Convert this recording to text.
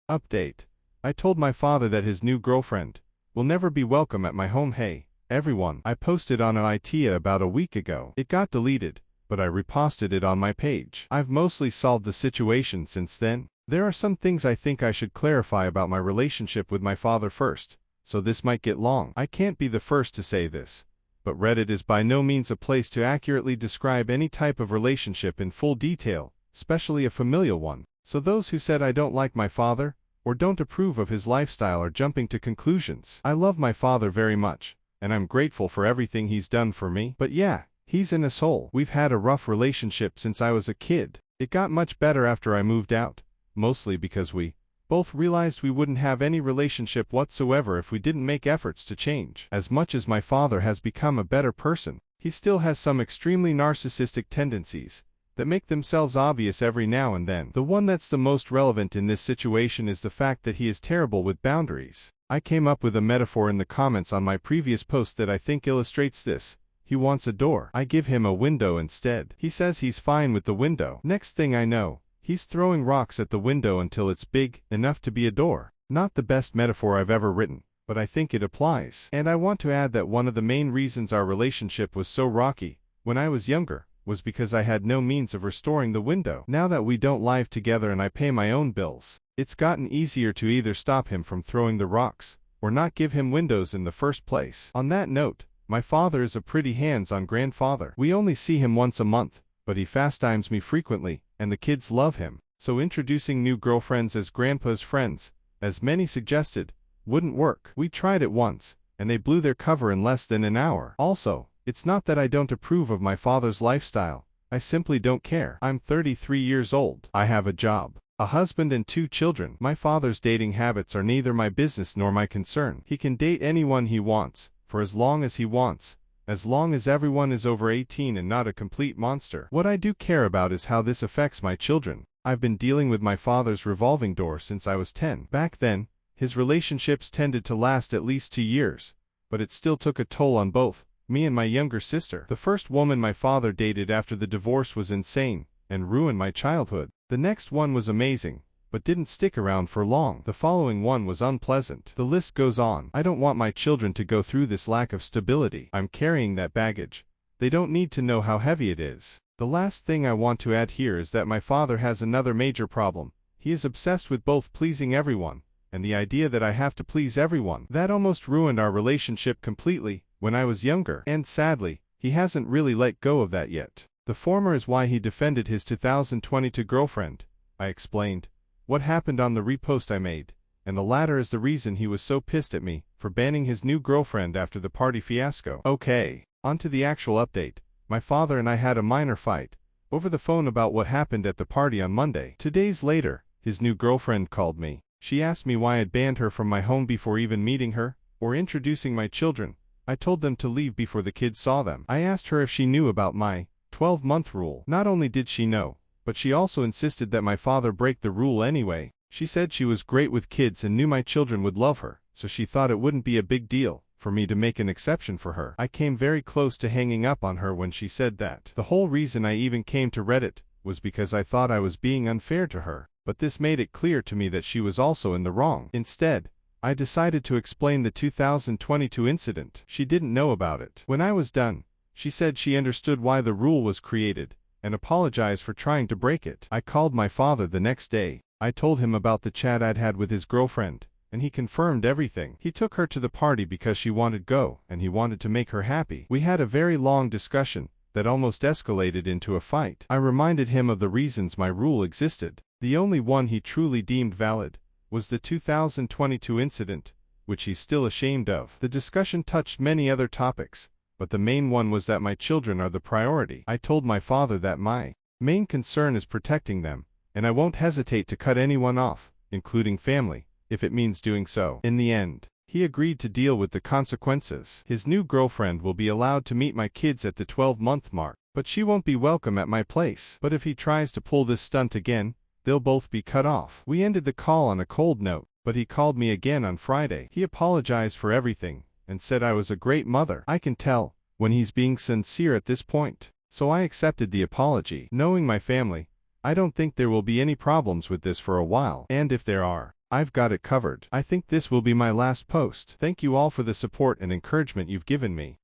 Update. I told my father that his new girlfriend will never be welcome at my home. Hey, everyone. I posted on ITA about a week ago. It got deleted, but I reposted it on my page. I've mostly solved the situation since then. There are some things I think I should clarify about my relationship with my father first, so this might get long. I can't be the first to say this, but Reddit is by no means a place to accurately describe any type of relationship in full detail, especially a familial one. So those who said I don't like my father, or don't approve of his lifestyle are jumping to conclusions. I love my father very much, and I'm grateful for everything he's done for me. But yeah, he's an asshole. We've had a rough relationship since I was a kid. It got much better after I moved out, mostly because we both realized we wouldn't have any relationship whatsoever if we didn't make efforts to change. As much as my father has become a better person, he still has some extremely narcissistic tendencies that make themselves obvious every now and then. The one that's the most relevant in this situation is the fact that he is terrible with boundaries. I came up with a metaphor in the comments on my previous post that I think illustrates this. He wants a door. I give him a window instead. He says he's fine with the window. Next thing I know, he's throwing rocks at the window until it's big enough to be a door. Not the best metaphor I've ever written, but I think it applies. And I want to add that one of the main reasons our relationship was so rocky when I was younger was because I had no means of restoring the window. Now that we don't live together and I pay my own bills, it's gotten easier to either stop him from throwing the rocks, or not give him windows in the first place. On that note, my father is a pretty hands-on grandfather. We only see him once a month, but he FaceTimes me frequently, and the kids love him. So introducing new girlfriends as grandpa's friends, as many suggested, wouldn't work. We tried it once, and they blew their cover in less than an hour. Also, it's not that I don't approve of my father's lifestyle, I simply don't care. I'm 33 years old. I have a job, a husband and 2 children. My father's dating habits are neither my business nor my concern. He can date anyone he wants, for as long as he wants, as long as everyone is over 18 and not a complete monster. What I do care about is how this affects my children. I've been dealing with my father's revolving door since I was 10. Back then, his relationships tended to last at least 2 years, but it still took a toll on both me and my younger sister. The first woman my father dated after the divorce was insane and ruined my childhood. The next one was amazing, but didn't stick around for long. The following one was unpleasant. The list goes on. I don't want my children to go through this lack of stability. I'm carrying that baggage. They don't need to know how heavy it is. The last thing I want to add here is that my father has another major problem. He is obsessed with both pleasing everyone and the idea that I have to please everyone. That almost ruined our relationship completely when I was younger, and sadly, he hasn't really let go of that yet. The former is why he defended his 2022 girlfriend. I explained what happened on the repost I made, and the latter is the reason he was so pissed at me for banning his new girlfriend after the party fiasco. Okay, on to the actual update. My father and I had a minor fight over the phone about what happened at the party on Monday. 2 days later, his new girlfriend called me. She asked me why I'd banned her from my home before even meeting her or introducing my children. I told them to leave before the kids saw them. I asked her if she knew about my 12-month rule. Not only did she know, but she also insisted that my father break the rule anyway. She said she was great with kids and knew my children would love her, so she thought it wouldn't be a big deal for me to make an exception for her. I came very close to hanging up on her when she said that. The whole reason I even came to Reddit was because I thought I was being unfair to her, but this made it clear to me that she was also in the wrong. Instead, I decided to explain the 2022 incident. She didn't know about it. When I was done, she said she understood why the rule was created and apologized for trying to break it. I called my father the next day. I told him about the chat I'd had with his girlfriend, and he confirmed everything. He took her to the party because she wanted to go, and he wanted to make her happy. We had a very long discussion that almost escalated into a fight. I reminded him of the reasons my rule existed. The only one he truly deemed valid was the 2022 incident, which he's still ashamed of. The discussion touched many other topics, but the main one was that my children are the priority. I told my father that my main concern is protecting them, and I won't hesitate to cut anyone off, including family, if it means doing so. In the end, he agreed to deal with the consequences. His new girlfriend will be allowed to meet my kids at the 12-month mark, but she won't be welcome at my place. But if he tries to pull this stunt again, they'll both be cut off. We ended the call on a cold note, but he called me again on Friday. He apologized for everything and said I was a great mother. I can tell when he's being sincere at this point, so I accepted the apology. Knowing my family, I don't think there will be any problems with this for a while, and if there are, I've got it covered. I think this will be my last post. Thank you all for the support and encouragement you've given me.